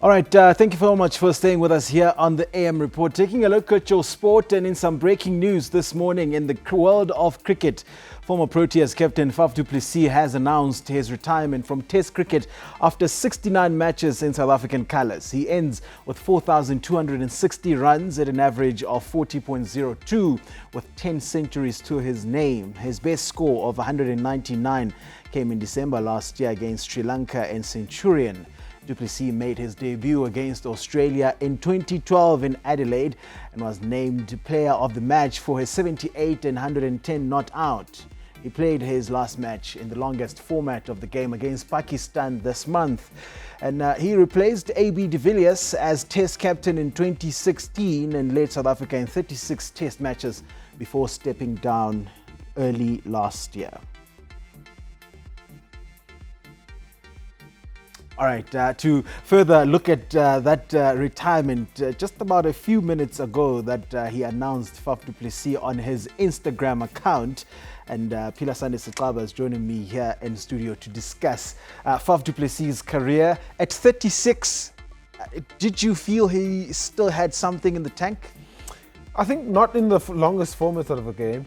All right, thank you very much for staying with us here on the AM Report. Taking a look at your sport and in some breaking news this morning in the world of cricket. Former Proteas captain Faf Du Plessis has announced his retirement from Test cricket after 69 matches in South African colours. He ends with 4,260 runs at an average of 40.02 with 10 centuries to his name. His best score of 199 came in December last year against Sri Lanka and Centurion. Du Plessis made his debut against Australia in 2012 in Adelaide and was named player of the match for his 78 and 110 not out. He played his last match in the longest format of the game against Pakistan this month. And he replaced AB de Villiers as Test captain in 2016 and led South Africa in 36 Test matches before stepping down early last year. All right, to further look at that retirement, just about a few minutes ago that he announced Faf Du Plessis on his Instagram account. And Philasande Sixaba is joining me here in studio to discuss Faf Du Plessis' career. At 36, did you feel he still had something in the tank? I think not in the longest format of the game.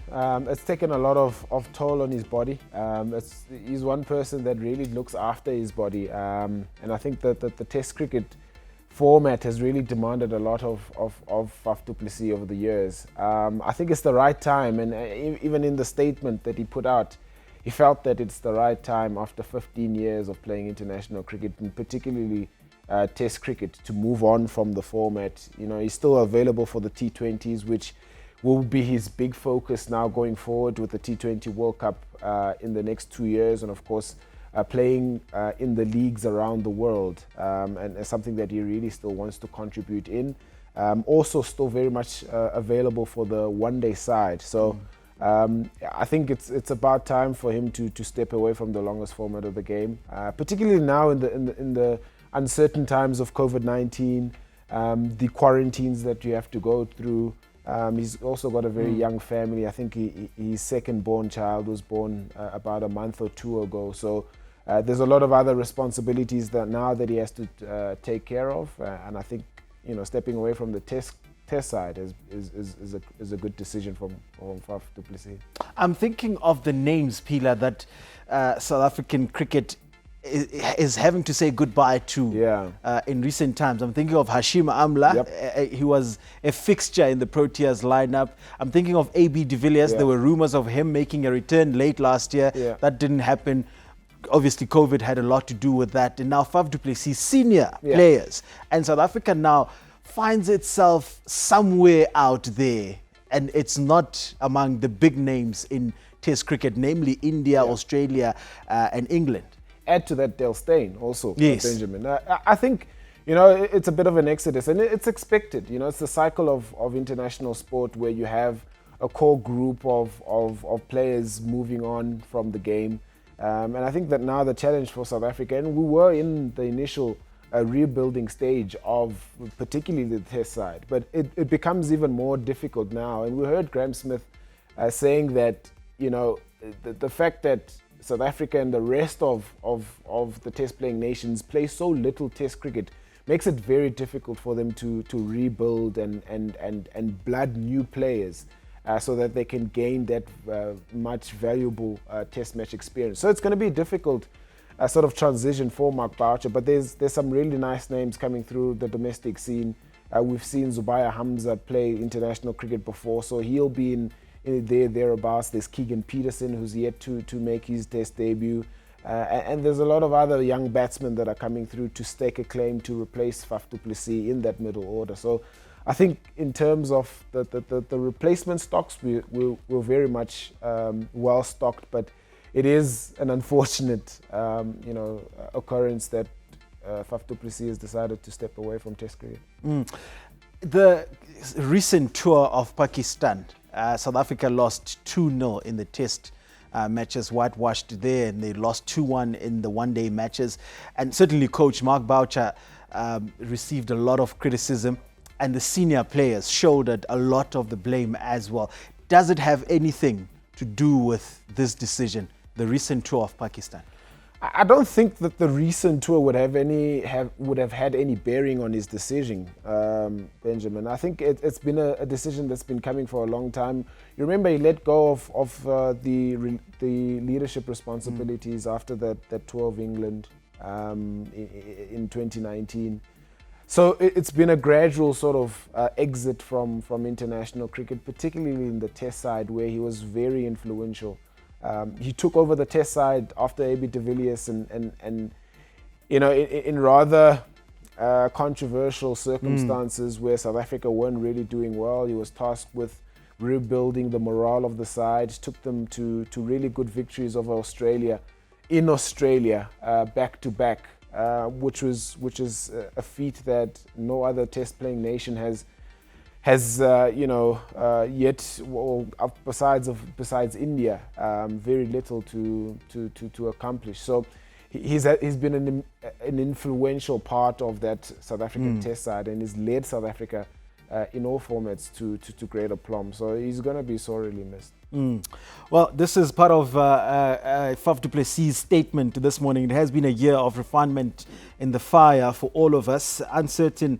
It's taken a lot of toll on his body. He's one person that really looks after his body. And I think that the Test cricket format has really demanded a lot of Faf Du Plessis over the years. I think it's the right time, and even in the statement that he put out, he felt that it's the right time after 15 years of playing international cricket, and particularly Test cricket, to move on from the format. You know, he's still available for the T20s, which will be his big focus now going forward with the T20 World Cup in the next 2 years, and of course playing in the leagues around the world, and something that he really still wants to contribute in. Also still very much available for the one-day side. So I think it's about time for him to step away from the longest format of the game, particularly now in the uncertain times of COVID-19, the quarantines that you have to go through. He's also got a very young family. I think his second-born child was born about a month or two ago. So there's a lot of other responsibilities that now that he has to take care of. And I think, you know, stepping away from the test side is a good decision from Faf Du Plessis. I'm thinking of the names, Pila, that South African cricket is having to say goodbye to in recent times. I'm thinking of Hashim Amla. Yep. He was a fixture in the Proteas lineup. I'm thinking of AB de Villiers. There were rumors of him making a return late last year. That didn't happen. Obviously, COVID had a lot to do with that. And now Faf Du Plessis, senior players. And South Africa now finds itself somewhere out there. And it's not among the big names in Test cricket, namely India, Australia, and England. Add to that Dale Steyn also, Benjamin. I think, you know, it's a bit of an exodus, and it's expected. You know, it's the cycle of international sport where you have a core group of players moving on from the game. And I think that now the challenge for South Africa, and we were in the initial rebuilding stage of particularly the Test side, but it becomes even more difficult now. And we heard Graham Smith saying that, you know, the fact that South Africa and the rest of the test-playing nations play so little Test cricket makes it very difficult for them to rebuild and blood new players so that they can gain that much valuable Test match experience. So it's going to be a difficult sort of transition for Mark Boucher, but there's some really nice names coming through the domestic scene. We've seen Zubaya Hamza play international cricket before, so he'll be in thereabouts. There's Keegan Peterson, who's yet to make his Test debut. And there's a lot of other young batsmen that are coming through to stake a claim to replace Faf Du Plessis in that middle order. So I think in terms of the replacement stocks, we're very much well stocked, but it is an unfortunate occurrence that Faf Du Plessis has decided to step away from Test cricket. The recent tour of Pakistan, South Africa lost 2-0 in the Test matches, whitewashed there, and they lost 2-1 in the one-day matches. And certainly coach Mark Boucher received a lot of criticism, and the senior players shouldered a lot of the blame as well. Does it have anything to do with this decision, the recent tour of Pakistan? I don't think that the recent tour would have had any bearing on his decision, Benjamin. I think it's been a decision that's been coming for a long time. You remember he let go of the leadership responsibilities after that tour of England in 2019. So it's been a gradual sort of exit from international cricket, particularly in the Test side, where he was very influential. He took over the Test side after A.B. de Villiers and you know, in rather controversial circumstances where South Africa weren't really doing well. He was tasked with rebuilding the morale of the side, took them to really good victories over Australia, in Australia, back to back, which is a feat that no other Test playing nation has yet, well, besides India, very little to accomplish. So he's been an influential part of that South African Test side, and he's led South Africa in all formats to great aplomb. So he's going to be sorely missed. Well, this is part of Faf Du Plessis' statement this morning. It has been a year of refinement in the fire for all of us. Uncertain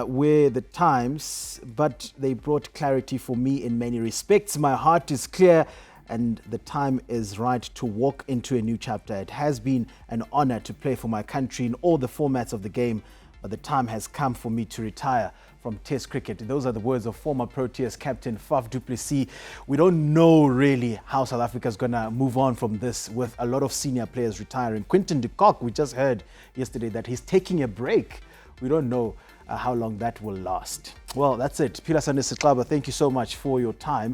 were the times, but they brought clarity for me in many respects. My heart is clear and the time is right to walk into a new chapter. It has been an honor to play for my country in all the formats of the game, but the time has come for me to retire from Test cricket. Those are the words of former Proteas captain Faf Du Plessis. We don't know really how South Africa is going to move on from this, with a lot of senior players retiring. Quinton de Kock, we just heard yesterday that he's taking a break. We don't know how long that will last. Well, that's it. Philasande Sixaba, thank you so much for your time.